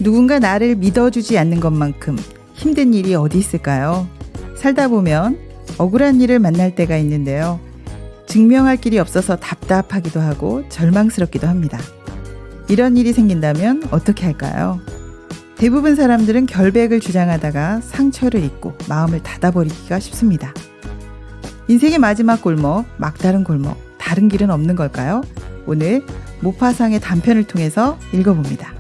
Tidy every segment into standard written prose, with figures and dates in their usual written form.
누군가 나를 믿어주지 않는 것만큼 힘든 일이 어디 있을까요? 살다 보면 억울한 일을 만날 때가 있는데요. 증명할 길이 없어서 답답하기도 하고 절망스럽기도 합니다. 이런 일이 생긴다면 어떻게 할까요? 대부분 사람들은 결백을 주장하다가 상처를 입고 마음을 닫아버리기가 쉽습니다. 인생의 마지막 골목, 막다른 골목, 다른 길은 없는 걸까요? 오늘 모파상의 단편을 통해서 읽어봅니다.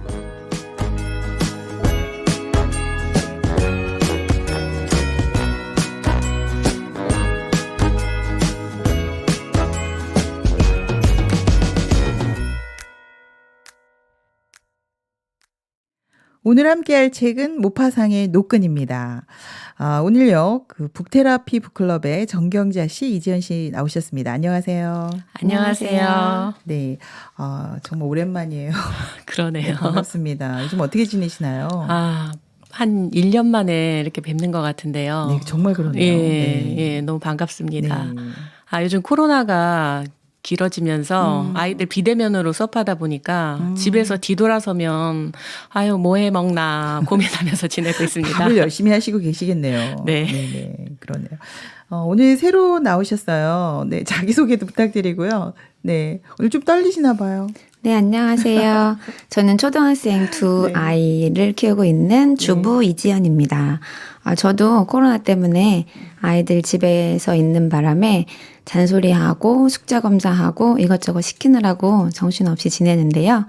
오늘 함께할 책은 모파상의 노끈입니다. 오늘요, 북테라피 북클럽의 정경자 씨, 이지연 씨 나오셨습니다. 안녕하세요. 안녕하세요. 네, 정말 오랜만이에요. 그러네요. 네, 반갑습니다. 요즘 어떻게 지내시나요? 한 1년 만에 이렇게 뵙는 것 같은데요. 네, 정말 그러네요. 예, 네. 예, 너무 반갑습니다. 네. 요즘 코로나가 길어지면서 아이들 비대면으로 수업하다 보니까 집에서 뒤돌아서면 뭐 해 먹나 고민하면서 지내고 있습니다. 밥을 열심히 하시고 계시겠네요. 네. 네, 그러네요. 오늘 새로 나오셨어요. 네, 자기소개도 부탁드리고요. 네, 오늘 좀 떨리시나 봐요. 네, 안녕하세요. 저는 초등학생 두 네. 아이를 키우고 있는 주부 이지연입니다. 저도 코로나 때문에 아이들 집에서 있는 바람에 잔소리하고 숙제 검사하고 이것저것 시키느라고 정신없이 지내는데요.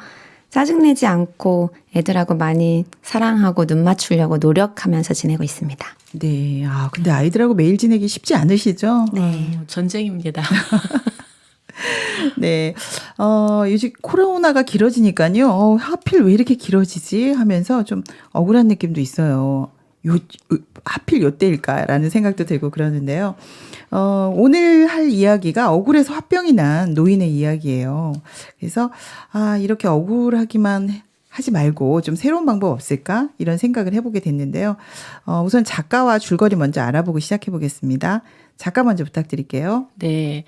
짜증내지 않고 애들하고 많이 사랑하고 눈 맞추려고 노력하면서 지내고 있습니다. 네, 근데 아이들하고 매일 지내기 쉽지 않으시죠? 네. 전쟁입니다. 네, 요즘 코로나가 길어지니까요. 하필 왜 이렇게 길어지지 하면서 좀 억울한 느낌도 있어요. 하필 요때일까라는 생각도 들고 그러는데요. 오늘 할 이야기가 억울해서 화병이 난 노인의 이야기예요. 그래서 이렇게 억울하기만 하지 말고 좀 새로운 방법 없을까? 이런 생각을 해보게 됐는데요. 우선 작가와 줄거리 먼저 알아보고 시작해 보겠습니다. 작가 먼저 부탁드릴게요. 네.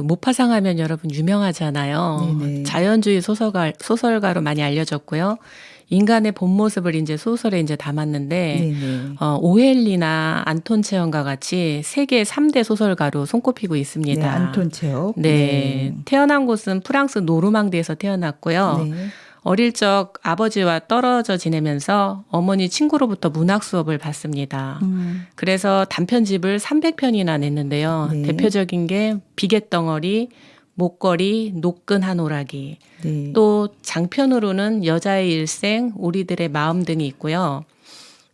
모파상 하면 여러분 유명하잖아요. 네네. 자연주의 소설가로 많이 알려졌고요. 인간의 본 모습을 이제 소설에 이제 담았는데, 네네. 오헬리나 안톤 체험과 같이 세계 3대 소설가로 손꼽히고 있습니다. 네, 안톤 체험. 네. 태어난 곳은 프랑스 노르망디에서 태어났고요. 네. 어릴 적 아버지와 떨어져 지내면서 어머니 친구로부터 문학 수업을 받습니다. 그래서 단편집을 300편이나 냈는데요. 네. 대표적인 게 비갯덩어리, 목걸이, 노끈 한 오라기. 네. 또 장편으로는 여자의 일생, 우리들의 마음 등이 있고요.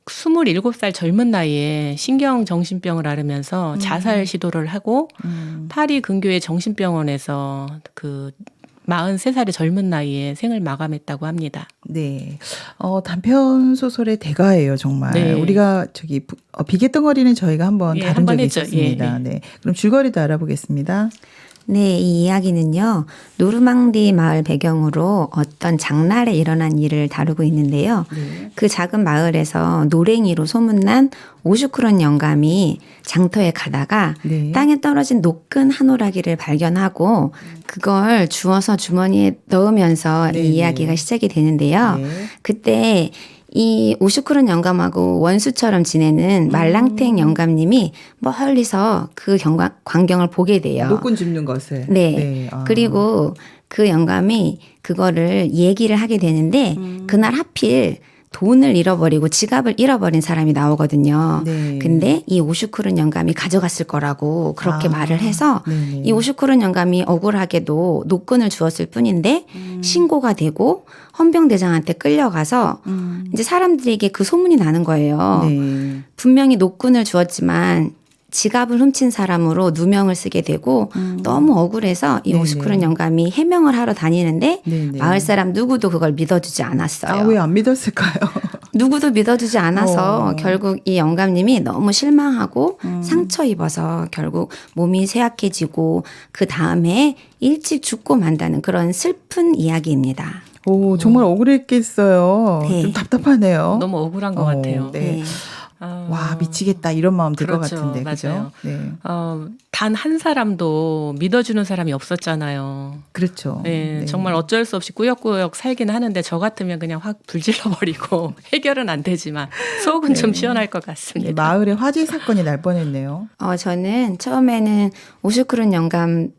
27살 젊은 나이에 신경정신병을 앓으면서 자살 시도를 하고 파리 근교의 정신병원에서 43살의 젊은 나이에 생을 마감했다고 합니다. 네. 단편 소설의 대가예요, 정말. 네. 우리가 비갯덩어리는 저희가 한번 다룬 한번 적이 했죠. 있었습니다. 예. 네. 그럼 줄거리도 알아보겠습니다. 네, 이 이야기는요, 노르망디 마을 배경으로 어떤 장날에 일어난 일을 다루고 있는데요. 네. 그 작은 마을에서 노랭이로 소문난 오슈크론 영감이 장터에 가다가 네. 땅에 떨어진 노끈 한 오라기를 발견하고 그걸 주워서 주머니에 넣으면서 네, 이 이야기가 네. 시작이 되는데요. 네. 그때 이 오슈크론 영감하고 원수처럼 지내는 말랑탱 영감님이 멀리서 그 광경을 보게 돼요. 노끈 줍는 것을. 네. 그리고 그 영감이 그거를 얘기를 하게 되는데 그날 하필 돈을 잃어버리고 지갑을 잃어버린 사람이 나오거든요. 네. 근데 이 오슈크론 영감이 가져갔을 거라고 그렇게 말을 해서 네네. 이 오슈크론 영감이 억울하게도 노끈을 주었을 뿐인데 신고가 되고 헌병대장한테 끌려가서 이제 사람들에게 그 소문이 나는 거예요. 네. 분명히 노끈을 주었지만 지갑을 훔친 사람으로 누명을 쓰게 되고 너무 억울해서 이 네네. 오슈크론 영감이 해명을 하러 다니는데 네네. 마을 사람 누구도 그걸 믿어주지 않았어요. 왜 안 믿었을까요? 누구도 믿어주지 않아서 어. 결국 이 영감님이 너무 실망하고 상처 입어서 결국 몸이 쇠약해지고 그 다음에 일찍 죽고 만다는 그런 슬픈 이야기입니다. 정말 억울했겠어요. 네. 좀 답답하네요. 너무 억울한 것 같아요. 네. 네. 와 미치겠다 이런 마음 들 것 그렇죠. 같은데 맞아요. 그죠? 네. 단 한 사람도 믿어주는 사람이 없었잖아요. 그렇죠. 네, 네. 정말 어쩔 수 없이 꾸역꾸역 살긴 하는데 저 같으면 그냥 확 불질러버리고 해결은 안 되지만 속은 좀 시원할 것 같습니다. 마을에 화재 사건이 날 뻔했네요. 저는 처음에는 오슈크룬 영감이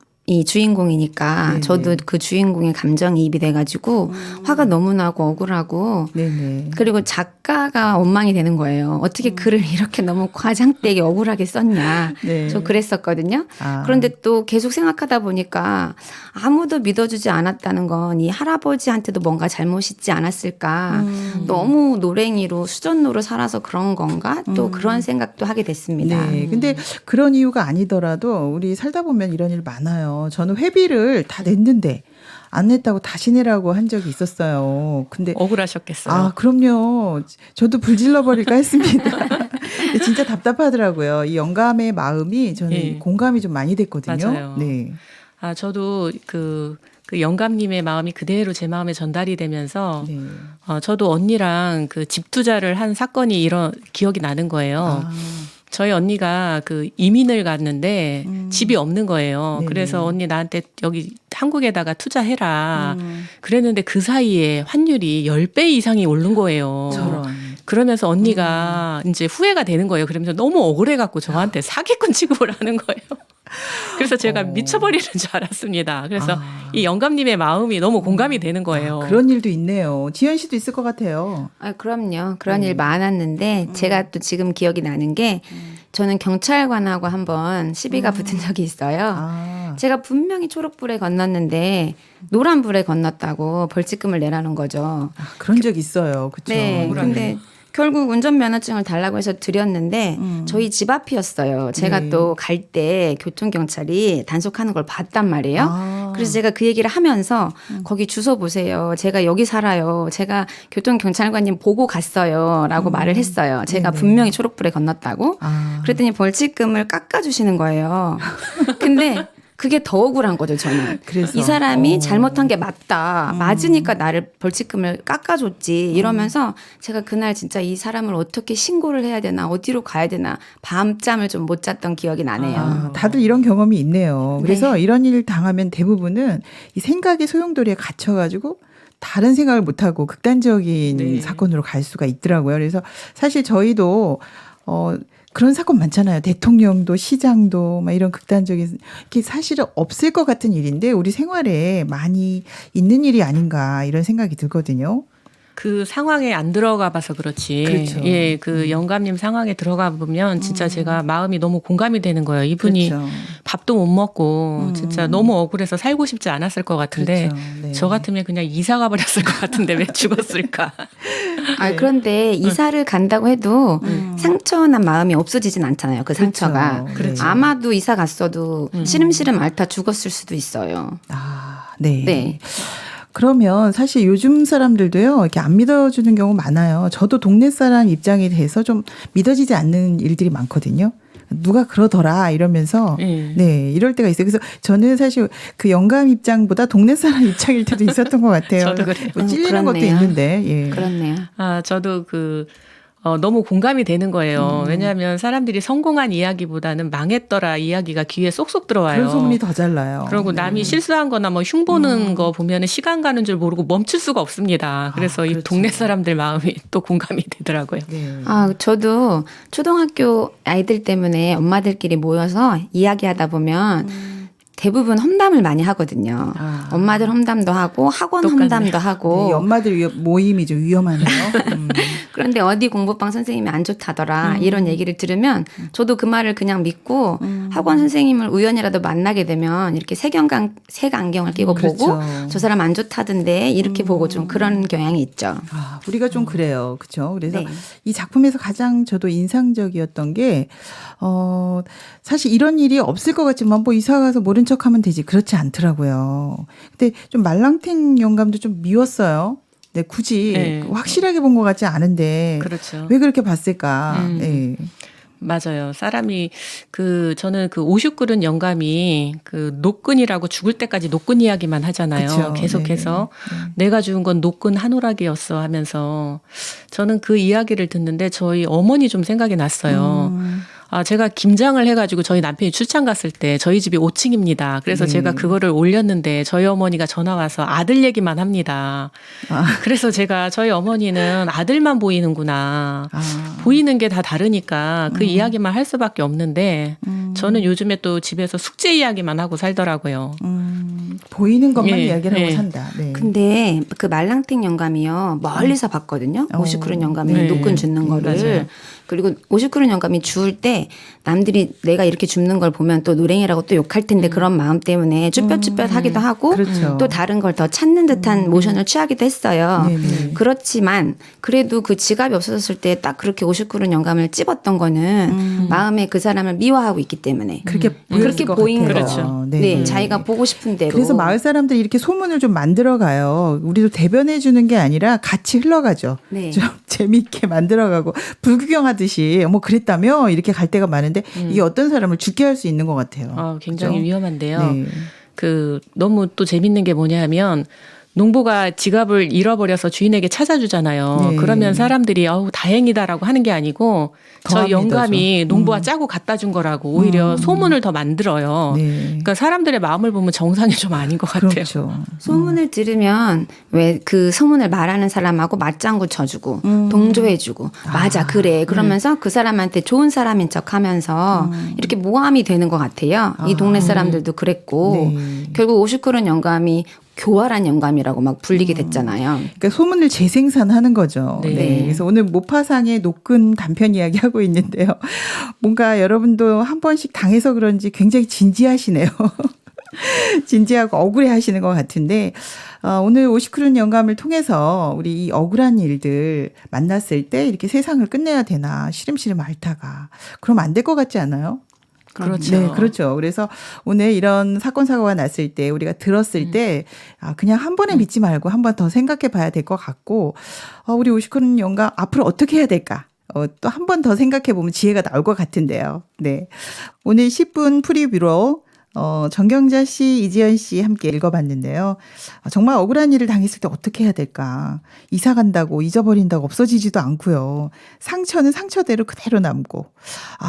주인공이니까 네네. 저도 그 주인공의 감정이입이 돼가지고 화가 너무 나고 억울하고 네네. 그리고 작가가 원망이 되는 거예요. 어떻게 글을 이렇게 너무 과장되게 억울하게 썼냐. 네. 저 그랬었거든요. 아. 그런데 또 계속 생각하다 보니까 아무도 믿어주지 않았다는 건 이 할아버지한테도 뭔가 잘못이 있지 않았을까. 너무 노랭이로 수전노로 살아서 그런 건가. 또 그런 생각도 하게 됐습니다. 네. 근데 그런 이유가 아니더라도 우리 살다 보면 이런 일 많아요. 저는 회비를 다 냈는데 안 냈다고 다시 내라고 한 적이 있었어요. 근데 억울하셨겠어요. 아, 그럼요. 저도 불질러 버릴까 했습니다. 근데 진짜 답답하더라고요. 이 영감의 마음이 저는 예. 공감이 좀 많이 됐거든요. 맞아요. 네. 저도 그 영감님의 마음이 그대로 제 마음에 전달이 되면서 네. 저도 언니랑 그 집 투자를 한 사건이 기억이 나는 거예요. 아, 저희 언니가 그 이민을 갔는데 집이 없는 거예요. 네네. 그래서 언니 나한테 여기 한국에다가 투자해라. 그랬는데 그 사이에 환율이 10배 이상이 오른 거예요. 저런. 그러면서 언니가 이제 후회가 되는 거예요. 그러면서 너무 억울해갖고 저한테 사기꾼 취급을 하는 거예요. 그래서 제가 미쳐버리는 줄 알았습니다. 그래서 이 영감님의 마음이 너무 공감이 되는 거예요. 그런 일도 있네요. 지연 씨도 있을 것 같아요. 그럼요. 그런 일 많았는데 제가 또 지금 기억이 나는 게 저는 경찰관하고 한번 시비가 붙은 적이 있어요. 아, 제가 분명히 초록불에 건넜는데 노란불에 건넜다고 벌칙금을 내라는 거죠. 그런 적 있어요. 그렇죠. 네. 근데 결국 운전면허증을 달라고 해서 드렸는데 저희 집 앞이었어요. 제가 네. 또 갈 때 교통경찰이 단속하는 걸 봤단 말이에요. 아. 그래서 제가 그 얘기를 하면서 거기 주소 보세요. 제가 여기 살아요. 제가 교통경찰관님 보고 갔어요. 라고 말을 했어요. 제가 네네. 분명히 초록불에 건넜다고. 아. 그랬더니 벌칙금을 깎아주시는 거예요. 근데 그게 더 억울한 거죠, 저는. 그래서? 이 사람이 어. 잘못한 게 맞다. 맞으니까 나를 벌칙금을 깎아줬지. 이러면서 제가 그날 진짜 이 사람을 어떻게 신고를 해야 되나, 어디로 가야 되나, 밤잠을 좀 못 잤던 기억이 나네요. 아, 다들 이런 경험이 있네요. 그래서 이런 일 당하면 대부분은 이 생각의 소용돌이에 갇혀가지고 다른 생각을 못하고 극단적인 네. 사건으로 갈 수가 있더라고요. 그래서 사실 저희도 그런 사건 많잖아요. 대통령도 시장도 막 이런 극단적인 게 사실은 없을 것 같은 일인데 우리 생활에 많이 있는 일이 아닌가 이런 생각이 들거든요. 그 상황에 안 들어가 봐서 그렇지. 그렇죠. 예, 그 영감님 상황에 들어가 보면 진짜 제가 마음이 너무 공감이 되는 거예요. 이분이 그렇죠. 밥도 못 먹고 진짜 너무 억울해서 살고 싶지 않았을 것 같은데 그렇죠. 네. 저 같으면 그냥 이사 가버렸을 것 같은데 왜 죽었을까? 그런데 이사를 간다고 해도 상처난 마음이 없어지진 않잖아요. 그 상처가. 그렇죠. 아마도 이사 갔어도 시름시름 앓다 죽었을 수도 있어요. 아, 네. 네. 그러면 사실 요즘 사람들도요, 이렇게 안 믿어주는 경우 많아요. 저도 동네 사람 입장에 대해서 좀 믿어지지 않는 일들이 많거든요. 누가 그러더라 이러면서 네 이럴 때가 있어요. 그래서 저는 사실 그 영감 입장보다 동네 사람 입장일 때도 있었던 것 같아요. 저도 그래요. 뭐 찔리는 것도 그렇네요. 있는데 예. 그렇네요. 저도 너무 공감이 되는 거예요. 왜냐하면 사람들이 성공한 이야기보다는 망했더라 이야기가 귀에 쏙쏙 들어와요. 그런 소문이 더 잘 나요. 그리고 남이 실수한 거나 뭐 흉보는 거 보면은 시간 가는 줄 모르고 멈출 수가 없습니다. 그래서 이 그렇죠. 동네 사람들 마음이 또 공감이 되더라고요. 네. 저도 초등학교 아이들 때문에 엄마들끼리 모여서 이야기하다 보면 대부분 험담을 많이 하거든요. 엄마들 험담도 하고 학원 똑같네. 험담도 하고 네, 엄마들 모임이 좀 위험하네요. 그런데 어디 공부방 선생님이 안 좋다더라 이런 얘기를 들으면 저도 그 말을 그냥 믿고 학원 선생님을 우연이라도 만나게 되면 이렇게 색안경을 끼고 그렇죠. 보고 저 사람 안 좋다던데 이렇게 보고 좀 그런 경향이 있죠. 우리가 좀 그래요. 그렇죠. 그래서 네. 이 작품에서 가장 저도 인상적이었던 게 사실 이런 일이 없을 것 같지만 뭐 이사 가서 모른 척하면 되지. 그렇지 않더라고요. 근데 좀 말랑탱 영감도 좀 미웠어요. 네, 굳이 네. 확실하게 본 것 같지 않은데 그렇죠. 왜 그렇게 봤을까? 네. 맞아요. 사람이 저는 그 50그릇 영감이 그 노끈이라고 죽을 때까지 노끈 이야기만 하잖아요. 그쵸. 계속해서 네네. 내가 죽은 건 노끈 한 오락이었어 하면서 저는 그 이야기를 듣는데 저희 어머니 좀 생각이 났어요. 제가 김장을 해가지고 저희 남편이 출장 갔을 때 저희 집이 5층입니다. 그래서 네. 제가 그거를 올렸는데 저희 어머니가 전화 와서 아들 얘기만 합니다. 그래서 제가 저희 어머니는 아들만 보이는구나. 보이는 게 다 다르니까 그 이야기만 할 수밖에 없는데 저는 요즘에 또 집에서 숙제 이야기만 하고 살더라고요. 보이는 것만 예, 이야기를 하고 예. 산다. 네. 근데 그 말랑탱 영감이요 멀리서 봤거든요. 50그릇 영감이 네. 노끈 줍는 거를. 맞아요. 그리고 50그릇 영감이 주울 때 남들이 내가 이렇게 줍는 걸 보면 또 노랭이라고 또 욕할 텐데 그런 마음 때문에 쭈뼛쭈뼛 하기도 하고 그렇죠. 또 다른 걸 더 찾는 듯한 모션을 취하기도 했어요. 네네. 그렇지만 그래도 그 지갑이 없어졌을 때 딱 그렇게 50그릇 영감을 찝었던 거는 마음에 그 사람을 미워하고 있기 때문에 그렇게 그렇게 것 보인 같아요. 거죠. 네. 네, 자기가 보고 싶은 대로. 그래서 마을 사람들이 이렇게 소문을 좀 만들어 가요. 우리도 대변해 주는 게 아니라 같이 흘러가죠. 네. 좀 재미있게 만들어가고 불구경하듯이 뭐 그랬다며 이렇게 갈 때가 많은데 이게 어떤 사람을 죽게 할 수 있는 것 같아요. 굉장히 그죠? 위험한데요. 네. 너무 또 재밌는 게 뭐냐면 농부가 지갑을 잃어버려서 주인에게 찾아주잖아요. 네. 그러면 사람들이 다행이다라고 하는 게 아니고 저 더합니다, 영감이 좀. 농부가 짜고 갖다 준 거라고 오히려 소문을 더 만들어요. 네. 그러니까 사람들의 마음을 보면 정상이 좀 아닌 것 같아요. 그렇죠. 소문을 들으면 왜 그 소문을 말하는 사람하고 맞장구 쳐주고 동조해주고 맞아 그래 그러면서 그 사람한테 좋은 사람인 척하면서 이렇게 모함이 되는 것 같아요. 이 동네 사람들도 그랬고 네. 결국 50그릇 영감이 교활한 영감이라고 막 불리게 됐잖아요. 그러니까 소문을 재생산하는 거죠. 네. 네. 그래서 오늘 모파상의 노끈 단편 이야기 하고 있는데요. 뭔가 여러분도 한 번씩 당해서 그런지 굉장히 진지하시네요. 진지하고 억울해 하시는 것 같은데 오늘 50그릇 영감을 통해서 우리 이 억울한 일들 만났을 때 이렇게 세상을 끝내야 되나 시름시름 앓다가 그럼 안 될 것 같지 않아요? 그렇죠. 네, 그렇죠. 그래서 오늘 이런 사건 사고가 났을 때 우리가 들었을 때 그냥 한 번에 믿지 말고 한 번 더 생각해 봐야 될 것 같고 우리 50그릇 영감 앞으로 어떻게 해야 될까? 또 한 번 더 생각해 보면 지혜가 나올 것 같은데요. 네. 오늘 10분 프리뷰로 정경자 씨, 이지연 씨 함께 읽어봤는데요. 정말 억울한 일을 당했을 때 어떻게 해야 될까? 이사 간다고 잊어버린다고 없어지지도 않고요. 상처는 상처대로 그대로 남고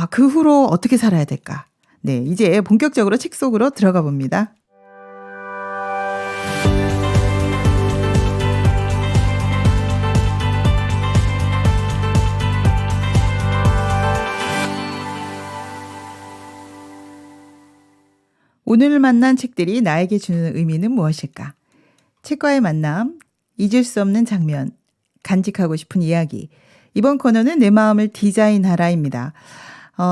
그 후로 어떻게 살아야 될까? 네, 이제 본격적으로 책 속으로 들어가 봅니다. 오늘 만난 책들이 나에게 주는 의미는 무엇일까? 책과의 만남, 잊을 수 없는 장면, 간직하고 싶은 이야기. 이번 코너는 내 마음을 디자인하라입니다.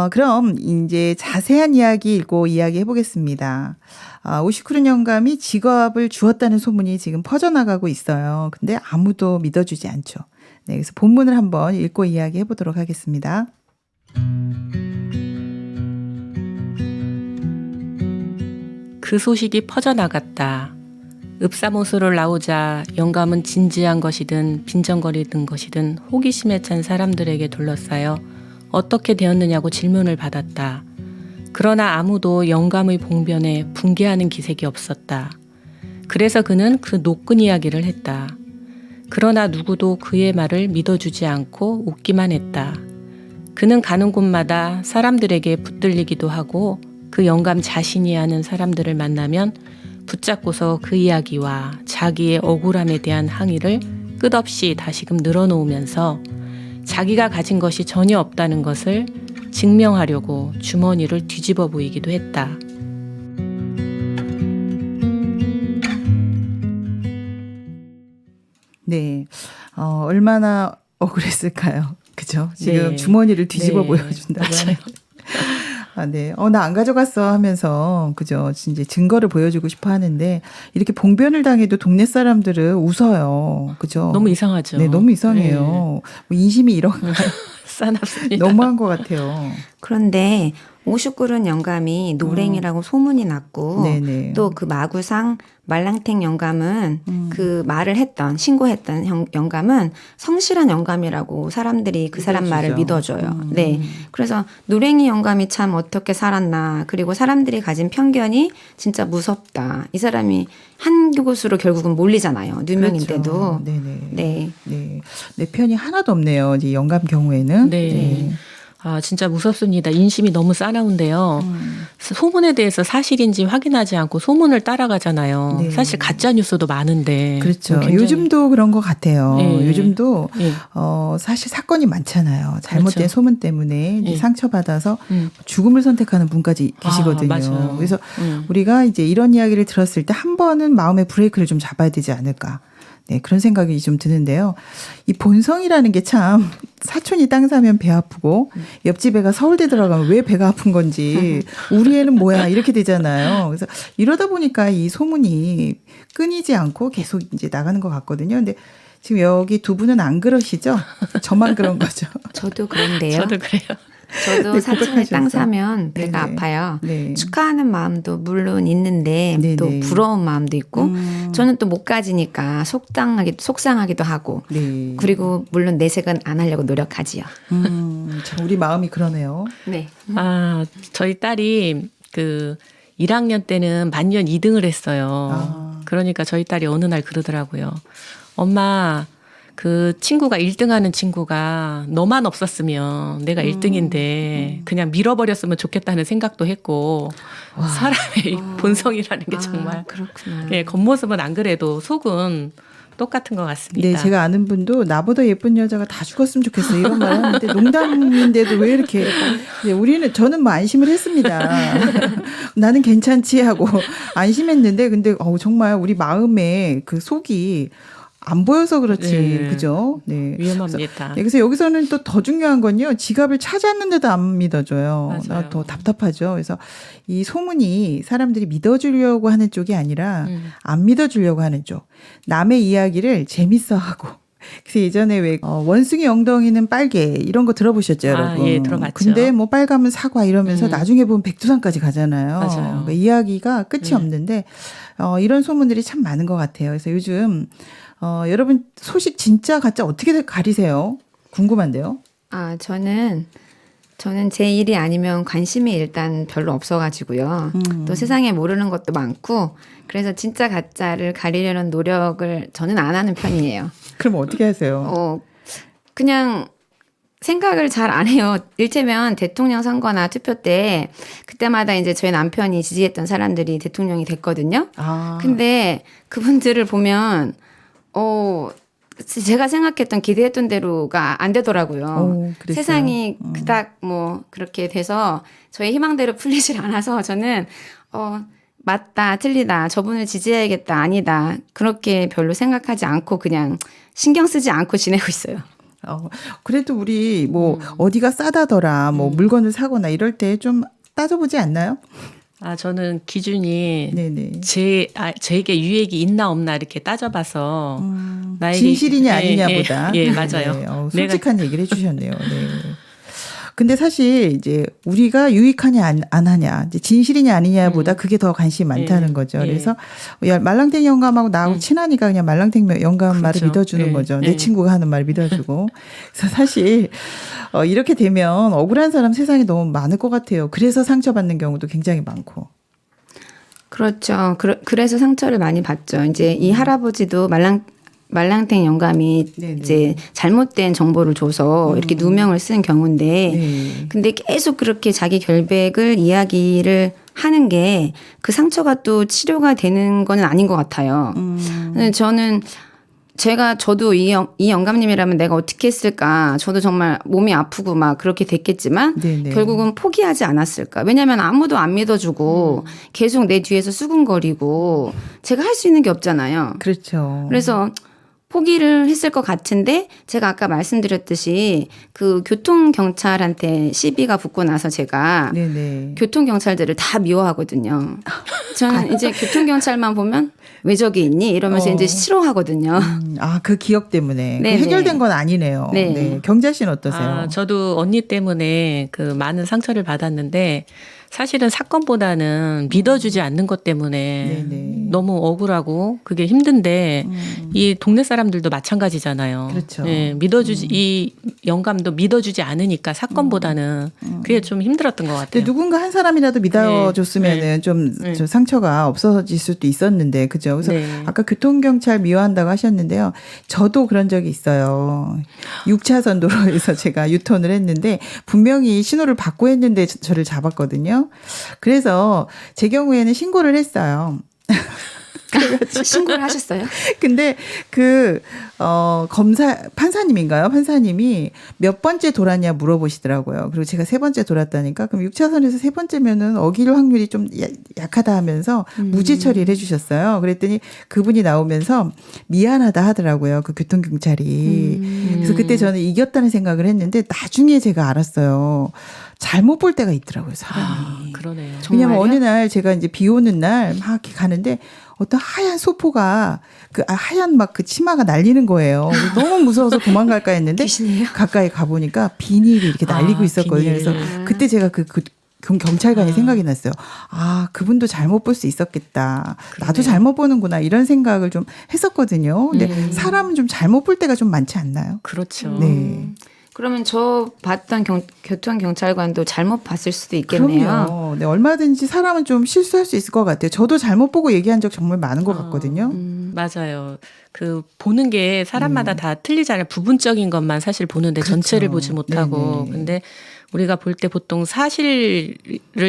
그럼 이제 자세한 이야기 읽고 이야기해 보겠습니다. 50그릇 영감이 직업을 주었다는 소문이 지금 퍼져나가고 있어요. 근데 아무도 믿어주지 않죠. 네, 그래서 본문을 한번 읽고 이야기해 보도록 하겠습니다. 그 소식이 퍼져나갔다. 읍사모소를 나오자 영감은 진지한 것이든 빈정거리던 것이든 호기심에 찬 사람들에게 둘러싸여 어떻게 되었느냐고 질문을 받았다. 그러나 아무도 영감의 봉변에 붕괴하는 기색이 없었다. 그래서 그는 그 노끈 이야기를 했다. 그러나 누구도 그의 말을 믿어주지 않고 웃기만 했다. 그는 가는 곳마다 사람들에게 붙들리기도 하고 그 영감 자신이 아는 사람들을 만나면 붙잡고서 그 이야기와 자기의 억울함에 대한 항의를 끝없이 다시금 늘어놓으면서 자기가 가진 것이 전혀 없다는 것을 증명하려고 주머니를 뒤집어 보이기도 했다. 네, 얼마나 억울했을까요? 그죠? 지금 네. 주머니를 뒤집어 네. 보여준다고 맞아요. 하네요. 네. 나 안 가져갔어 하면서, 그죠. 이제 증거를 보여주고 싶어 하는데, 이렇게 봉변을 당해도 동네 사람들은 웃어요. 그죠. 너무 이상하죠. 네, 너무 이상해요. 뭐 인심이 이런가요? 싸납습니다. 너무한 것 같아요. 그런데 오슈꾸른 영감이 노랭이라고 소문이 났고 네네. 또 그 마구상 말랑탱 영감은 그 말을 했던 신고했던 영감은 성실한 영감이라고 사람들이 그 사람 말을 믿어줘요. 네, 그래서 노랭이 영감이 참 어떻게 살았나 그리고 사람들이 가진 편견이 진짜 무섭다. 이 사람이 한 곳으로 결국은 몰리잖아요. 누명인데도. 그렇죠. 네네. 네. 네. 내 편이 하나도 없네요. 이제 영감 경우에는. 네. 아, 진짜 무섭습니다. 인심이 너무 싸나운데요. 소문에 대해서 사실인지 확인하지 않고 소문을 따라가잖아요. 네. 사실 가짜 뉴스도 많은데. 그렇죠. 굉장히- 요즘도 그런 것 같아요. 네. 요즘도 예. 사실 사건이 많잖아요. 잘못된 그렇죠. 소문 때문에 이제 예. 상처받아서 음. 죽음을 선택하는 분까지 계시거든요. 맞아요. 그래서 우리가 이제 이런 이야기를 들었을 때 한 번은 마음의 브레이크를 좀 잡아야 되지 않을까. 네, 그런 생각이 좀 드는데요. 이 본성이라는 게 참 사촌이 땅 사면 배 아프고 옆집 애가 서울대 들어가면 왜 배가 아픈 건지 우리 애는 뭐야 이렇게 되잖아요. 그래서 이러다 보니까 이 소문이 끊이지 않고 계속 이제 나가는 것 같거든요. 근데 지금 여기 두 분은 안 그러시죠? 저만 그런 거죠. 저도 그런데요. 저도 그래요. 저도 네, 사촌이 고백하셨어. 땅 사면 배가 네네. 아파요. 네. 축하하는 마음도 물론 있는데 네네. 또 부러운 마음도 있고 저는 또 못 가지니까 속상하기도 하고 네. 그리고 물론 내색은 안 하려고 노력하지요. 참 우리 마음이 그러네요. 네. 아, 저희 딸이 그 1학년 때는 만년 2등을 했어요. 아. 그러니까 저희 딸이 어느 날 그러더라고요. 엄마, 그 친구가 1등하는 친구가 너만 없었으면 내가 1등인데 그냥 밀어버렸으면 좋겠다는 생각도 했고 사람의 본성이라는 게 정말 그렇구나. 예, 겉모습은 안 그래도 속은 똑같은 것 같습니다. 네, 제가 아는 분도 나보다 예쁜 여자가 다 죽었으면 좋겠어 이런 말 하는데 농담인데도 왜 이렇게 네, 저는 뭐 안심을 했습니다. 나는 괜찮지 하고 안심했는데 근데 정말 우리 마음에 그 속이 안 보여서 그렇지, 네. 그죠? 네. 위험합니다. 그래서 여기서는 또 더 중요한 건요. 지갑을 찾았는데도 안 믿어줘요. 맞아요. 나 더 답답하죠. 그래서 이 소문이 사람들이 믿어주려고 하는 쪽이 아니라 안 믿어주려고 하는 쪽. 남의 이야기를 재밌어하고. 그래서 예전에 왜 원숭이 엉덩이는 빨개 이런 거 들어보셨죠, 여러분? 예, 들어봤죠. 근데 뭐 빨가면 사과 이러면서 나중에 보면 백두산까지 가잖아요. 맞아요. 그러니까 이야기가 끝이 없는데 이런 소문들이 참 많은 것 같아요. 그래서 요즘 여러분 소식 진짜 가짜 어떻게 가리세요? 궁금한데요. 아, 저는 제 일이 아니면 관심이 일단 별로 없어가지고요. 또 세상에 모르는 것도 많고 그래서 진짜 가짜를 가리려는 노력을 저는 안 하는 편이에요. 그럼 어떻게 하세요? 그냥 생각을 잘 안 해요. 일테면 대통령 선거나 투표 때 그때마다 이제 저희 남편이 지지했던 사람들이 대통령이 됐거든요. 아, 근데 그분들을 보면 제가 생각했던 기대했던 대로가 안 되더라고요. 그랬어요? 세상이 그닥 뭐 그렇게 돼서 저의 희망대로 풀리질 않아서 저는 맞다 틀리다 저분을 지지해야겠다 아니다 그렇게 별로 생각하지 않고 그냥 신경 쓰지 않고 지내고 있어요. 그래도 우리 뭐 어디가 싸다더라, 뭐 물건을 사거나 이럴 때 좀 따져보지 않나요? 아, 저는 기준이 네네. 제게 유익이 있나 없나 이렇게 따져봐서 나에게 진실이냐 예, 아니냐보다. 예, 맞아요. 네, 솔직한 얘기를 해주셨네요. 네. 근데 사실 이제 우리가 유익하냐 안 하냐, 이제 진실이냐 아니냐보다 그게 더 관심이 많다는 거죠. 예. 그래서 말랑탱 영감하고 나하고 친하니까 그냥 말랑탱 영감 말을 그렇죠. 믿어주는 예. 거죠. 예. 내 친구가 하는 말 믿어주고. 그래서 사실 이렇게 되면 억울한 사람 세상에 너무 많을 것 같아요. 그래서 상처받는 경우도 굉장히 많고. 그렇죠. 그래서 상처를 많이 받죠. 이제 이 할아버지도 말랑탱 영감이 네네. 이제 잘못된 정보를 줘서 이렇게 누명을 쓴 경우인데 네. 근데 계속 그렇게 자기 결백을 이야기를 하는 게 그 상처가 또 치료가 되는 건 아닌 것 같아요. 근데 저도 이 영감님이라면 내가 어떻게 했을까. 저도 정말 몸이 아프고 막 그렇게 됐겠지만 네네. 결국은 포기하지 않았을까. 왜냐하면 아무도 안 믿어주고 계속 내 뒤에서 수군거리고 제가 할 수 있는 게 없잖아요. 그렇죠. 그래서 포기를 했을 것 같은데 제가 아까 말씀드렸듯이 그 교통경찰한테 시비가 붙고 나서 제가 네네. 교통경찰들을 다 미워하거든요. 저는 이제 교통경찰만 보면 왜 저기 있니? 이러면서 이제 싫어하거든요. 그 기억 때문에. 네, 해결된 네. 건 아니네요. 네. 네. 경자 씨는 어떠세요? 저도 언니 때문에 그 많은 상처를 받았는데 사실은 사건보다는 믿어주지 않는 것 때문에 네네. 너무 억울하고 그게 힘든데 이 동네 사람들도 마찬가지잖아요. 그렇죠. 예, 이 영감도 믿어주지 않으니까 사건보다는 그게 좀 힘들었던 것 같아요. 근데 누군가 한 사람이라도 믿어줬으면은 네. 좀 네. 저 상처가 없어질 수도 있었는데, 그죠? 그래서 네. 아까 교통경찰 미워한다고 하셨는데요. 저도 그런 적이 있어요. 6차선 도로에서 제가 유턴을 했는데 분명히 신호를 받고 했는데 저를 잡았거든요. 그래서 제 경우에는 신고를 했어요. 신고를 하셨어요? 근데 판사님인가요? 판사님이 몇 번째 돌았냐 물어보시더라고요. 그리고 제가 세 번째 돌았다니까 그럼 6차선에서 세 번째면은 어길 확률이 좀 약하다 하면서 무죄 처리를 해주셨어요. 그랬더니 그분이 나오면서 미안하다 하더라고요. 그 교통경찰이. 그래서 그때 저는 이겼다는 생각을 했는데 나중에 제가 알았어요. 잘못 볼 때가 있더라고요, 사람이. 그러네요. 왜냐면 정말요? 어느 날 제가 이제 비 오는 날 막 이렇게 가는데 어떤 하얀 소포가 하얀 막 그 치마가 날리는 거예요. 너무 무서워서 도망갈까 했는데 귀신이에요? 가까이 가보니까 비닐이 이렇게 날리고 있었거든요. 비닐. 그래서 그때 제가 그 경찰관이 생각이 났어요. 그분도 잘못 볼 수 있었겠다. 나도 잘못 보는구나. 이런 생각을 좀 했었거든요. 근데 사람은 좀 잘못 볼 때가 좀 많지 않나요? 그렇죠. 네. 그러면 저 봤던 교통경찰관도 잘못 봤을 수도 있겠네요. 그럼요. 네, 얼마든지 사람은 좀 실수할 수 있을 것 같아요. 저도 잘못 보고 얘기한 적 정말 많은 것 같거든요. 맞아요. 그 보는 게 사람마다 다 틀리잖아요. 부분적인 것만 사실 보는데 그렇죠. 전체를 보지 못하고. 네네. 근데 우리가 볼 때 보통 사실을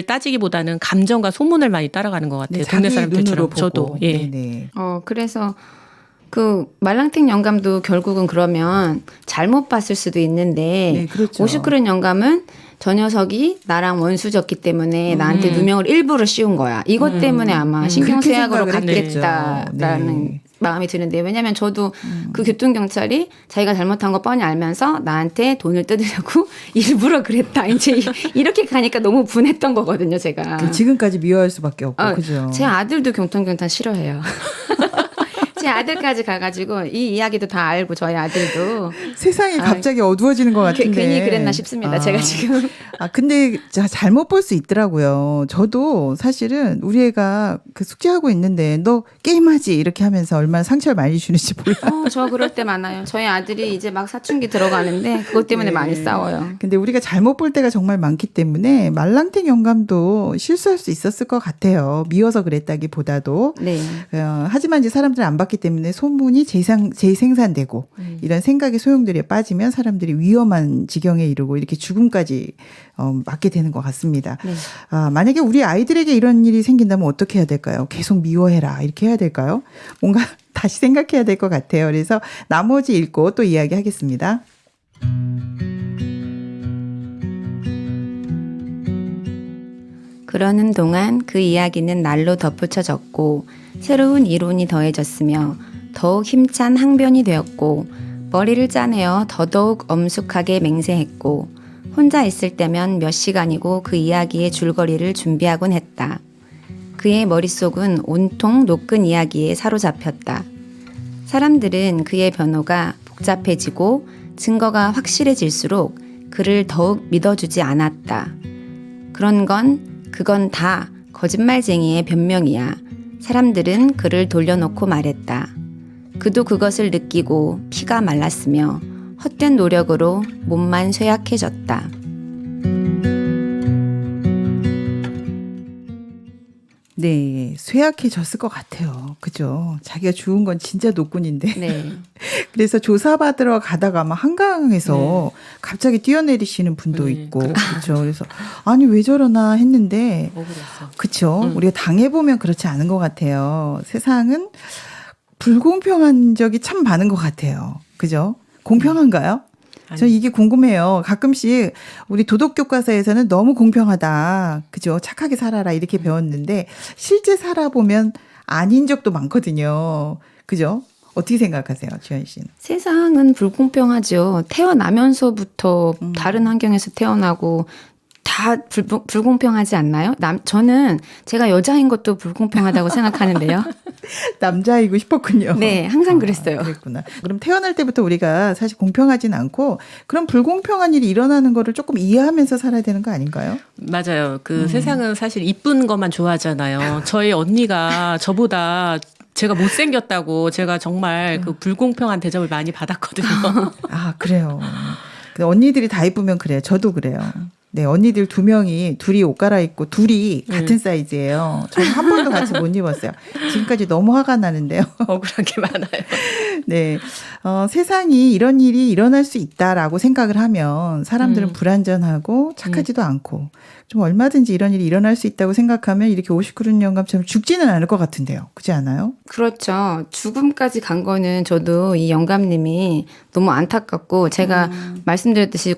따지기보다는 감정과 소문을 많이 따라가는 것 같아요. 네, 동네 자기 사람들처럼. 눈으로 보고. 저도. 예. 네네. 그래서 그 말랑택 영감도 결국은 그러면 잘못 봤을 수도 있는데 네, 그렇죠. 오시크린 영감은 저 녀석이 나랑 원수졌기 때문에 나한테 누명을 일부러 씌운 거야. 이것 때문에 아마 신경쇠약으로 그렇게 생각을 했겠죠. 갔겠다라는 네. 마음이 드는데 왜냐하면 저도 그 교통경찰이 자기가 잘못한 거 뻔히 알면서 나한테 돈을 뜯으려고 일부러 그랬다. 이제 이렇게 가니까 너무 분했던 거거든요, 제가. 지금까지 미워할 수밖에 없고, 그죠? 제 아들도 교통경찰 싫어해요. 제 아들까지 가가지고 이 이야기도 다 알고 저희 아들도 세상이 갑자기 어두워지는 것 같은데. 괜히 그랬나 싶습니다. 제가 지금. 근데 잘못 볼 수 있더라고요. 저도 사실은 우리 애가 그 숙제하고 있는데 너 게임하지 이렇게 하면서 얼마나 상처를 많이 주는지 몰라. 저 그럴 때 많아요. 저희 아들이 이제 막 사춘기 들어가는데 그것 때문에 네. 많이 싸워요. 근데 우리가 잘못 볼 때가 정말 많기 때문에 말랑택 영감도 실수할 수 있었을 것 같아요. 미워서 그랬다기보다도. 네. 하지만 이제 사람들은 안 봤기 때문에 소문이 재생산되고 이런 생각의 소용돌이에 빠지면 사람들이 위험한 지경에 이르고 이렇게 죽음까지 맞게 되는 것 같습니다. 네. 만약에 우리 아이들에게 이런 일이 생긴다면 어떻게 해야 될까요? 계속 미워해라 이렇게 해야 될까요? 뭔가 다시 생각해야 될 것 같아요. 그래서 나머지 읽고 또 이야기하겠습니다. 그러는 동안 그 이야기는 날로 덧붙여졌고 새로운 이론이 더해졌으며 더욱 힘찬 항변이 되었고 머리를 짜내어 더더욱 엄숙하게 맹세했고 혼자 있을 때면 몇 시간이고 그 이야기의 줄거리를 준비하곤 했다. 그의 머릿속은 온통 노끈 이야기에 사로잡혔다. 사람들은 그의 변호가 복잡해지고 증거가 확실해질수록 그를 더욱 믿어주지 않았다. 그건 다 거짓말쟁이의 변명이야. 사람들은 그를 돌려놓고 말했다. 그도 그것을 느끼고 피가 말랐으며 헛된 노력으로 몸만 쇠약해졌다. 네, 쇠약해졌을 것 같아요. 그죠? 자기가 죽은 건 진짜 노끈인데. 네. 그래서 조사받으러 가다가 막 한강에서 갑자기 뛰어내리시는 분도 네, 있고. 그렇죠. 그래서 아니 왜 저러나 했는데 억울했어. 그렇죠. 우리가 당해보면 그렇지 않은 것 같아요. 세상은 불공평한 적이 참 많은 것 같아요. 그죠? 공평한가요? 저 이게 궁금해요. 가끔씩 우리 도덕교과서에서는 너무 공평하다. 그죠? 착하게 살아라. 이렇게 배웠는데 실제 살아보면 아닌 적도 많거든요. 그죠? 어떻게 생각하세요, 지현 씨는? 세상은 불공평하죠. 태어나면서부터 다른 환경에서 태어나고 다 불공평하지 않나요? 저는 제가 여자인 것도 불공평하다고 생각하는데요. 남자이고 싶었군요. 네, 항상 그랬어요. 그랬구나. 그럼 태어날 때부터 우리가 사실 공평하진 않고 그런 불공평한 일이 일어나는 거를 조금 이해하면서 살아야 되는 거 아닌가요? 맞아요. 그 세상은 사실 이쁜 것만 좋아하잖아요. 저희 언니가 저보다 제가 못생겼다고 제가 정말 그 불공평한 대접을 많이 받았거든요. 아, 그래요. 근데 언니들이 다 이쁘면 그래요. 저도 그래요. 네, 언니들 2명이 둘이 옷 갈아입고 둘이 같은 사이즈예요. 저는 한 번도 같이 못 입었어요. 지금까지 너무 화가 나는데요. 억울한 게 많아요. 네, 세상이 이런 일이 일어날 수 있다라고 생각을 하면 사람들은 불안전하고 착하지도 않고 좀 얼마든지 이런 일이 일어날 수 있다고 생각하면 이렇게 59년 영감처럼 죽지는 않을 것 같은데요. 그렇지 않아요? 그렇죠. 죽음까지 간 거는 저도 이 영감님이 너무 안타깝고 제가 말씀드렸듯이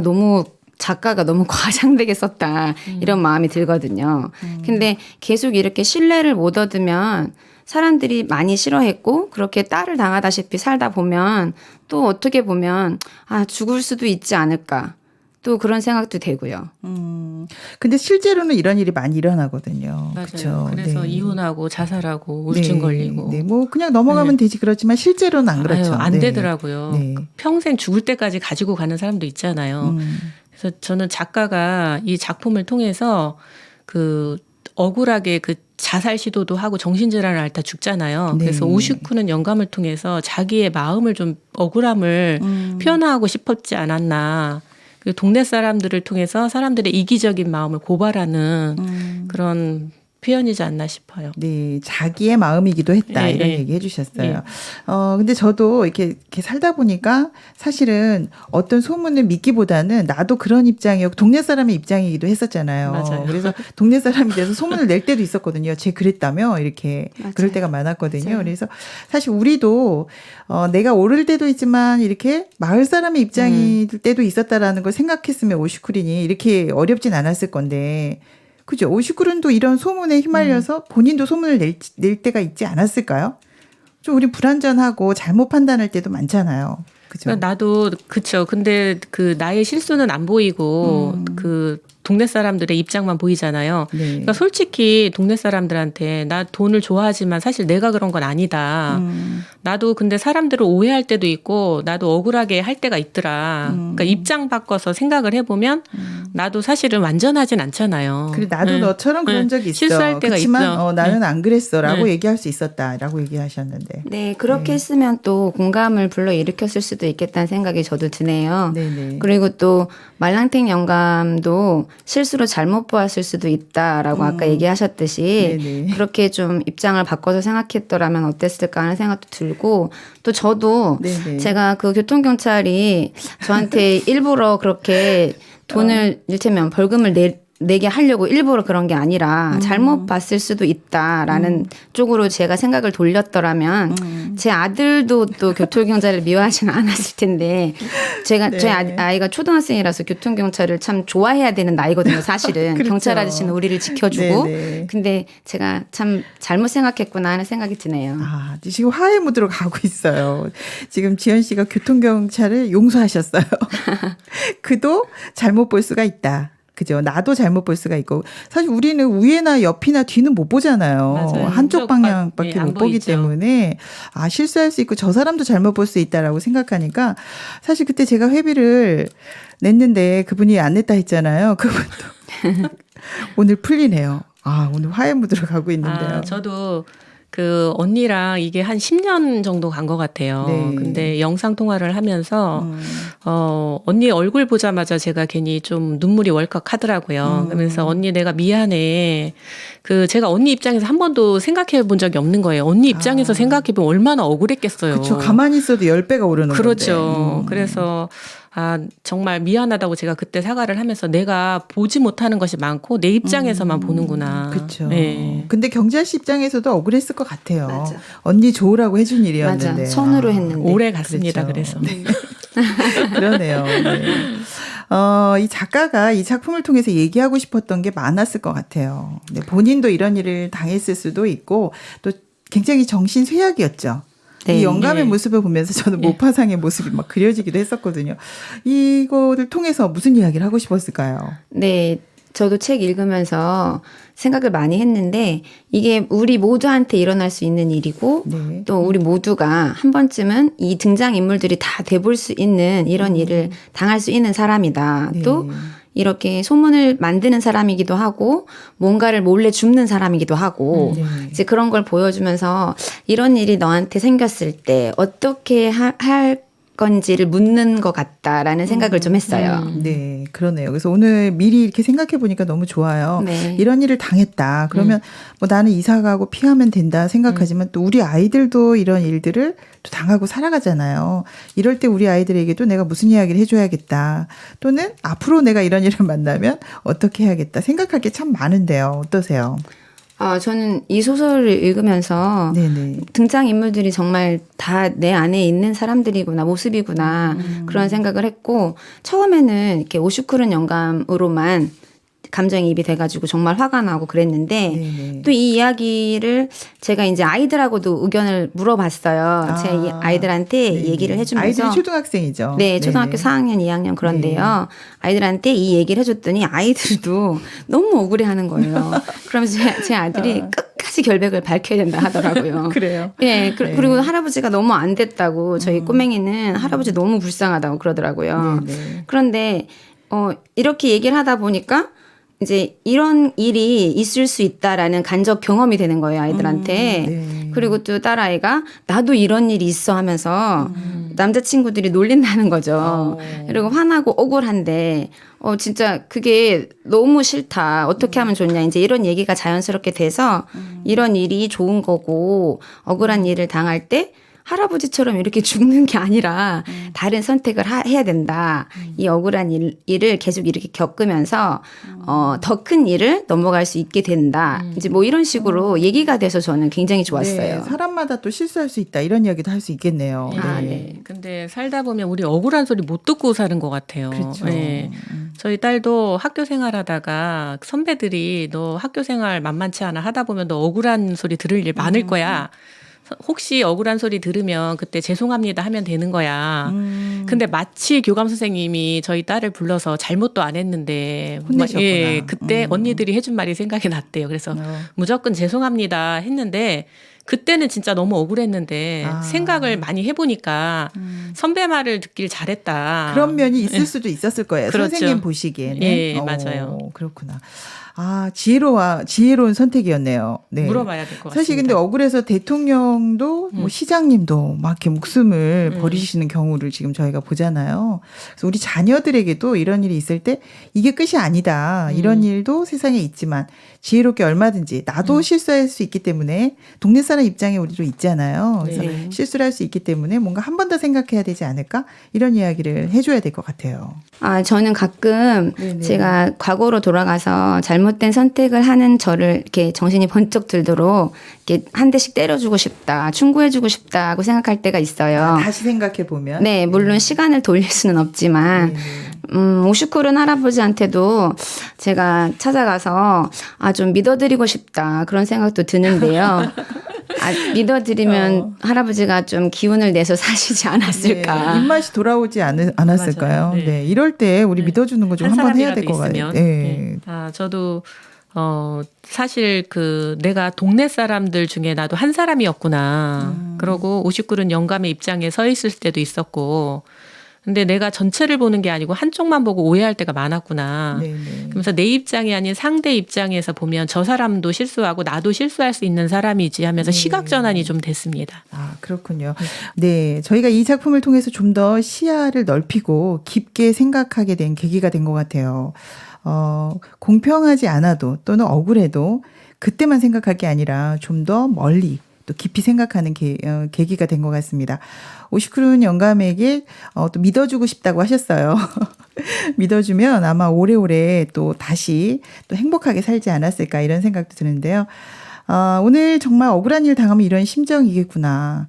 너무 작가가 너무 과장되게 썼다 이런 마음이 들거든요. 근데 계속 이렇게 신뢰를 못 얻으면 사람들이 많이 싫어했고 그렇게 딸을 당하다시피 살다 보면 또 어떻게 보면 죽을 수도 있지 않을까 또 그런 생각도 되고요. 근데 실제로는 이런 일이 많이 일어나거든요. 맞아요. 그쵸? 그래서 네. 이혼하고 자살하고 우울증 걸리고. 네, 뭐 그냥 넘어가면 되지 그렇지만 실제로는 안 그렇죠. 안 네. 되더라고요. 네. 평생 죽을 때까지 가지고 가는 사람도 있잖아요. 그래서 저는 작가가 이 작품을 통해서 그 억울하게 그 자살 시도도 하고 정신질환을 앓다 죽잖아요. 네. 그래서 오시쿠는 영감을 통해서 자기의 마음을 좀 억울함을 표현하고 싶었지 않았나. 그 동네 사람들을 통해서 사람들의 이기적인 마음을 고발하는 그런 표현이지 않나 싶어요. 네, 자기의 마음이기도 했다. 예, 이런 예. 얘기 해주셨어요. 예. 근데 저도 이렇게 살다 보니까 사실은 어떤 소문을 믿기보다는 나도 그런 입장이었고 동네 사람의 입장이기도 했었잖아요. 맞아요. 그래서 동네 사람이 돼서 소문을 낼 때도 있었거든요. 쟤 그랬다며 이렇게 맞아요. 그럴 때가 많았거든요. 맞아요. 그래서 사실 우리도 내가 옳을 때도 있지만 이렇게 마을 사람의 입장일 때도 있었다라는 걸 생각했으면 오시쿠린이 이렇게 어렵진 않았을 건데 그죠? 오시쿠른도 이런 소문에 휘말려서 본인도 소문을 낼 때가 있지 않았을까요? 좀 우리 불안전하고 잘못 판단할 때도 많잖아요. 그죠? 그러니까 나도 그쵸. 근데 그 나의 실수는 안 보이고 그 동네 사람들의 입장만 보이잖아요. 네. 그러니까 솔직히 동네 사람들한테 나 돈을 좋아하지만 사실 내가 그런 건 아니다. 나도 근데 사람들을 오해할 때도 있고 나도 억울하게 할 때가 있더라. 그러니까 입장 바꿔서 생각을 해보면 나도 사실은 완전하진 않잖아요. 그래 나도 네. 너처럼 그런 적이 있어. 실수할 때가 그렇지만 있죠. 나는 안 그랬어라고 네. 얘기할 수 있었다라고 얘기하셨는데. 네, 그렇게 했으면 또 공감을 불러일으켰을 수도 있겠다는 생각이 저도 드네요. 네네. 그리고 또 말랑탱 영감도 실수로 잘못 보았을 수도 있다라고 아까 얘기하셨듯이 네네. 그렇게 좀 입장을 바꿔서 생각했더라면 어땠을까 하는 생각도 들고 또 저도 네네. 제가 그 교통경찰이 저한테 일부러 그렇게 돈을 일테면 벌금을 내게 하려고 일부러 그런 게 아니라 잘못 봤을 수도 있다라는 쪽으로 제가 생각을 돌렸더라면 제 아들도 또 교통경찰을 미워하지는 않았을 텐데 제가 네. 제 아이가 초등학생이라서 교통경찰을 참 좋아해야 되는 나이거든요. 사실은 그렇죠. 경찰 아저씨는 우리를 지켜주고 네네. 근데 제가 참 잘못 생각했구나 하는 생각이 드네요. 아, 지금 화해 무드로 가고 있어요. 지금 지연 씨가 교통경찰을 용서하셨어요. 그도 잘못 볼 수가 있다. 그죠. 나도 잘못 볼 수가 있고. 사실 우리는 위에나 옆이나 뒤는 못 보잖아요. 맞아요. 한쪽 방향밖에 네, 안 못 보기 보이죠. 때문에 실수할 수 있고 저 사람도 잘못 볼 수 있다라고 생각하니까 사실 그때 제가 회비를 냈는데 그분이 안 냈다 했잖아요. 그분도 오늘 풀리네요. 오늘 화해 무드로 가고 있는데요. 저도 그 언니랑 이게 한 10년 정도 간 것 같아요. 네. 근데 영상 통화를 하면서 언니 얼굴 보자마자 제가 괜히 좀 눈물이 월컥 하더라고요. 그러면서 언니 내가 미안해. 그 제가 언니 입장에서 한 번도 생각해 본 적이 없는 거예요. 언니 입장에서 생각해 보면 얼마나 억울했겠어요. 그렇죠. 가만히 있어도 10배가 오르는 그렇죠. 건데. 그래서 정말 미안하다고 제가 그때 사과를 하면서 내가 보지 못하는 것이 많고 내 입장에서만 보는구나. 그렇죠. 네. 근데 경자 씨 입장에서도 억울했을 것 같아요. 맞아. 언니 좋으라고 해준 일이었는데. 맞아. 선으로 했는데. 오래 갔습니다. 그렇죠. 그래서. 그러네요. 네. 이 작가가 이 작품을 통해서 얘기하고 싶었던 게 많았을 것 같아요. 네, 본인도 이런 일을 당했을 수도 있고 또 굉장히 정신 쇠약이었죠. 네. 이 영감의 예. 모습을 보면서 저는 예. 모파상의 모습이 막 그려지기도 했었거든요. 이거를 통해서 무슨 이야기를 하고 싶었을까요? 네, 저도 책 읽으면서 생각을 많이 했는데 이게 우리 모두한테 일어날 수 있는 일이고 네. 또 우리 모두가 한 번쯤은 이 등장인물들이 다 돼볼 수 있는 이런 일을 당할 수 있는 사람이다. 네. 또 이렇게 소문을 만드는 사람이기도 하고 뭔가를 몰래 줍는 사람이기도 하고 네. 이제 그런 걸 보여주면서 이런 일이 너한테 생겼을 때 어떻게 할 건지를 묻는 것 같다라는 생각을 좀 했어요. 네, 그러네요. 그래서 오늘 미리 이렇게 생각해 보니까 너무 좋아요. 네. 이런 일을 당했다. 그러면 뭐 나는 이사 가고 피하면 된다 생각하지만 또 우리 아이들도 이런 일들을 또 당하고 살아가잖아요. 이럴 때 우리 아이들에게도 내가 무슨 이야기를 해줘야겠다. 또는 앞으로 내가 이런 일을 만나면 어떻게 해야겠다. 생각할 게 참 많은데요. 어떠세요? 저는 이 소설을 읽으면서 네네. 등장인물들이 정말 다 내 안에 있는 사람들이구나, 모습이구나, 그런 생각을 했고, 처음에는 이렇게 오슈쿠른 영감으로만 감정이입이 돼가지고 정말 화가 나고 그랬는데, 네네. 또 이 이야기를 제가 이제 아이들하고도 의견을 물어봤어요. 제 아이들한테 네네. 얘기를 해주면서. 아이들이 초등학생이죠. 네, 초등학교 네네. 4학년, 2학년 그런데요. 아이들한테 이 얘기를 해줬더니 아이들도 너무 억울해하는 거예요. 그러면서 제 아들이 끝까지 결백을 밝혀야 된다 하더라고요. 그래요. 네, 네. 그리고 할아버지가 너무 안 됐다고 저희 꼬맹이는 할아버지 너무 불쌍하다고 그러더라고요. 네네. 그런데 이렇게 얘기를 하다 보니까 이제 이런 일이 있을 수 있다라는 간접 경험이 되는 거예요, 아이들한테. 네. 그리고 또 딸아이가 나도 이런 일이 있어 하면서 남자친구들이 놀린다는 거죠. 그리고 화나고 억울한데 진짜 그게 너무 싫다. 어떻게 하면 좋냐. 이제 이런 얘기가 자연스럽게 돼서 이런 일이 좋은 거고 억울한 일을 당할 때 할아버지처럼 이렇게 죽는 게 아니라 다른 선택을 해야 된다. 이 억울한 일을 계속 이렇게 겪으면서 더 큰 일을 넘어갈 수 있게 된다. 이제 뭐 이런 식으로 얘기가 돼서 저는 굉장히 좋았어요. 네, 사람마다 또 실수할 수 있다. 이런 이야기도 할 수 있겠네요. 아, 네. 네. 근데 살다 보면 우리 억울한 소리 못 듣고 사는 것 같아요. 그렇죠. 네. 저희 딸도 학교 생활하다가 선배들이 너 학교 생활 만만치 않아 하다 보면 너 억울한 소리 들을 일 많을 거야. 혹시 억울한 소리 들으면 그때 죄송합니다 하면 되는 거야. 근데 마치 교감 선생님이 저희 딸을 불러서 잘못도 안 했는데 혼내셨구나. 예, 그때 언니들이 해준 말이 생각이 났대요. 그래서 무조건 죄송합니다 했는데 그때는 진짜 너무 억울했는데 생각을 많이 해보니까 선배 말을 듣길 잘했다. 그런 면이 있을 수도 있었을 거예요. 그렇죠. 선생님 보시기에는. 예, 맞아요. 그렇구나. 지혜로운 선택이었네요. 네. 물어봐야 될 것 같습니다. 사실 근데 억울해서 대통령도 뭐 시장님도 막 이렇게 목숨을 버리시는 경우를 지금 저희가 보잖아요. 그래서 우리 자녀들에게도 이런 일이 있을 때 이게 끝이 아니다. 이런 일도 세상에 있지만 지혜롭게 얼마든지 나도 실수할 수 있기 때문에 동네 사람 입장에 우리도 있잖아요. 그래서 네. 실수를 할 수 있기 때문에 뭔가 한 번 더 생각해야 되지 않을까? 이런 이야기를 해줘야 될 것 같아요. 저는 가끔 네네. 제가 과거로 돌아가서 잘못된 선택을 하는 저를 이렇게 정신이 번쩍 들도록 이렇게 한 대씩 때려주고 싶다, 충고해주고 싶다고 생각할 때가 있어요. 다시 생각해 보면. 네, 물론 시간을 돌릴 수는 없지만, 오슈쿠른 할아버지한테도 제가 찾아가서 좀 믿어드리고 싶다 그런 생각도 드는데요. 믿어드리면 할아버지가 좀 기운을 내서 사시지 않았을까. 네, 입맛이 돌아오지 않았을까요? 맞아요. 네. 네. 이럴 때 우리 믿어주는 거 좀 한 한번 해야 될 사람이라도 것 같아요. 있으면. 네. 네. 저도 사실 내가 동네 사람들 중에 나도 한 사람이었구나. 그러고 59은 영감의 입장에 서 있을 때도 있었고. 근데 내가 전체를 보는 게 아니고 한쪽만 보고 오해할 때가 많았구나. 네네. 그러면서 내 입장이 아닌 상대 입장에서 보면 저 사람도 실수하고 나도 실수할 수 있는 사람이지 하면서 시각 전환이 좀 됐습니다. 그렇군요. 네. 저희가 이 작품을 통해서 좀 더 시야를 넓히고 깊게 생각하게 된 계기가 된 것 같아요. 공평하지 않아도 또는 억울해도 그때만 생각할 게 아니라 좀 더 멀리 또 깊이 생각하는 계기가 된 것 같습니다. 오슈쿠른 영감에게 또 믿어주고 싶다고 하셨어요. 믿어주면 아마 오래오래 또 다시 또 행복하게 살지 않았을까 이런 생각도 드는데요. 오늘 정말 억울한 일 당하면 이런 심정이겠구나.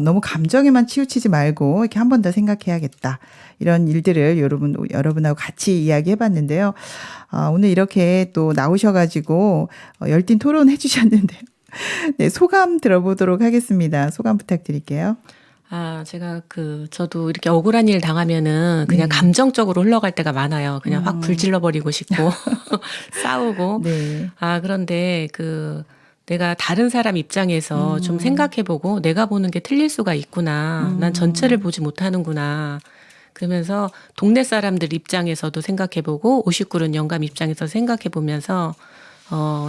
너무 감정에만 치우치지 말고 이렇게 한 번 더 생각해야겠다. 이런 일들을 여러분하고 같이 이야기해봤는데요. 오늘 이렇게 또 나오셔가지고 열띤 토론해 주셨는데요. 네, 소감 들어보도록 하겠습니다. 소감 부탁드릴게요. 제가 저도 이렇게 억울한 일 당하면은 그냥 네. 감정적으로 흘러갈 때가 많아요. 그냥 확 불질러버리고 싶고 싸우고. 네. 그런데 내가 다른 사람 입장에서 좀 생각해보고 내가 보는 게 틀릴 수가 있구나. 난 전체를 보지 못하는구나. 그러면서 동네 사람들 입장에서도 생각해보고 59른 영감 입장에서 생각해보면서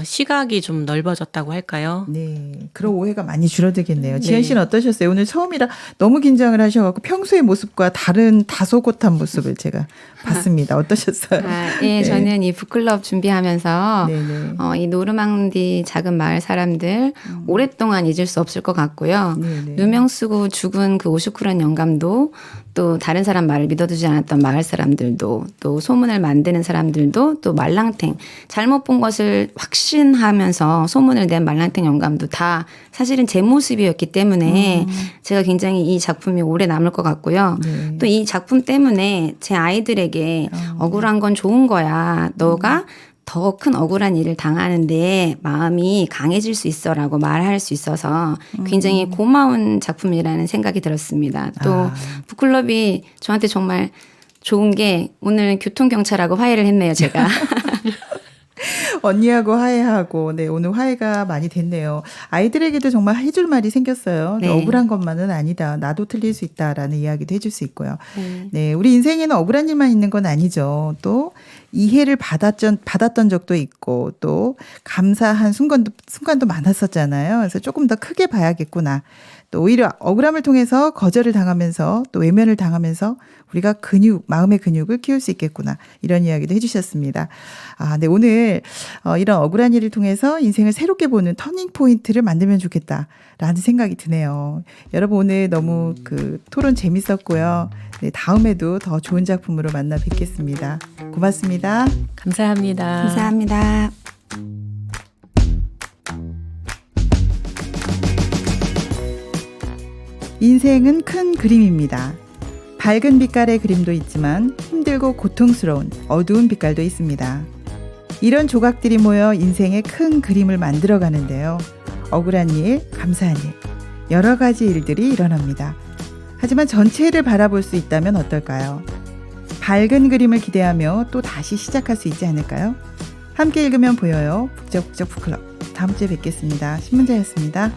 시각이 좀 넓어졌다고 할까요? 네. 그런 오해가 많이 줄어들겠네요. 네. 지현 씨는 어떠셨어요? 오늘 처음이라 너무 긴장을 하셔갖고 평소의 모습과 다른 다소곳한 모습을 제가 봤습니다. 어떠셨어요? 예, 네. 저는 이 북클럽 준비하면서 네네. 이 노르망디 작은 마을 사람들 오랫동안 잊을 수 없을 것 같고요. 네네. 누명 쓰고 죽은 그 오슈쿠란 영감도 또 다른 사람 말을 믿어주지 않았던 마을 사람들도 또 소문을 만드는 사람들도 또 말랑탱 잘못 본 것을 확신하면서 소문을 낸 말랑탱 영감도 다 사실은 제 모습이었기 때문에 제가 굉장히 이 작품이 오래 남을 것 같고요. 네. 또 이 작품 때문에 제 아이들에게 억울한 건 좋은 거야. 너가 더 큰 억울한 일을 당하는데 마음이 강해질 수 있어라고 말할 수 있어서 굉장히 고마운 작품이라는 생각이 들었습니다. 또 북클럽이 저한테 정말 좋은 게 오늘 교통경찰하고 화해를 했네요, 제가. 언니하고 화해하고, 네, 오늘 화해가 많이 됐네요. 아이들에게도 정말 해줄 말이 생겼어요. 네. 억울한 것만은 아니다. 나도 틀릴 수 있다라는 이야기도 해줄 수 있고요. 네. 네, 우리 인생에는 억울한 일만 있는 건 아니죠. 또 이해를 받았던 적도 있고, 또 감사한 순간도 많았었잖아요. 그래서 조금 더 크게 봐야겠구나. 또 오히려 억울함을 통해서 거절을 당하면서 또 외면을 당하면서 우리가 마음의 근육을 키울 수 있겠구나. 이런 이야기도 해주셨습니다. 네, 오늘 이런 억울한 일을 통해서 인생을 새롭게 보는 터닝 포인트를 만들면 좋겠다라는 생각이 드네요. 여러분 오늘 너무 토론 재밌었고요. 네, 다음에도 더 좋은 작품으로 만나 뵙겠습니다. 고맙습니다. 감사합니다. 감사합니다. 인생은 큰 그림입니다. 밝은 빛깔의 그림도 있지만 힘들고 고통스러운 어두운 빛깔도 있습니다. 이런 조각들이 모여 인생의 큰 그림을 만들어 가는데요. 억울한 일, 감사한 일, 여러 가지 일들이 일어납니다. 하지만 전체를 바라볼 수 있다면 어떨까요? 밝은 그림을 기대하며 또 다시 시작할 수 있지 않을까요? 함께 읽으면 보여요. 북적북적 북클럽. 다음 주에 뵙겠습니다. 신문자였습니다.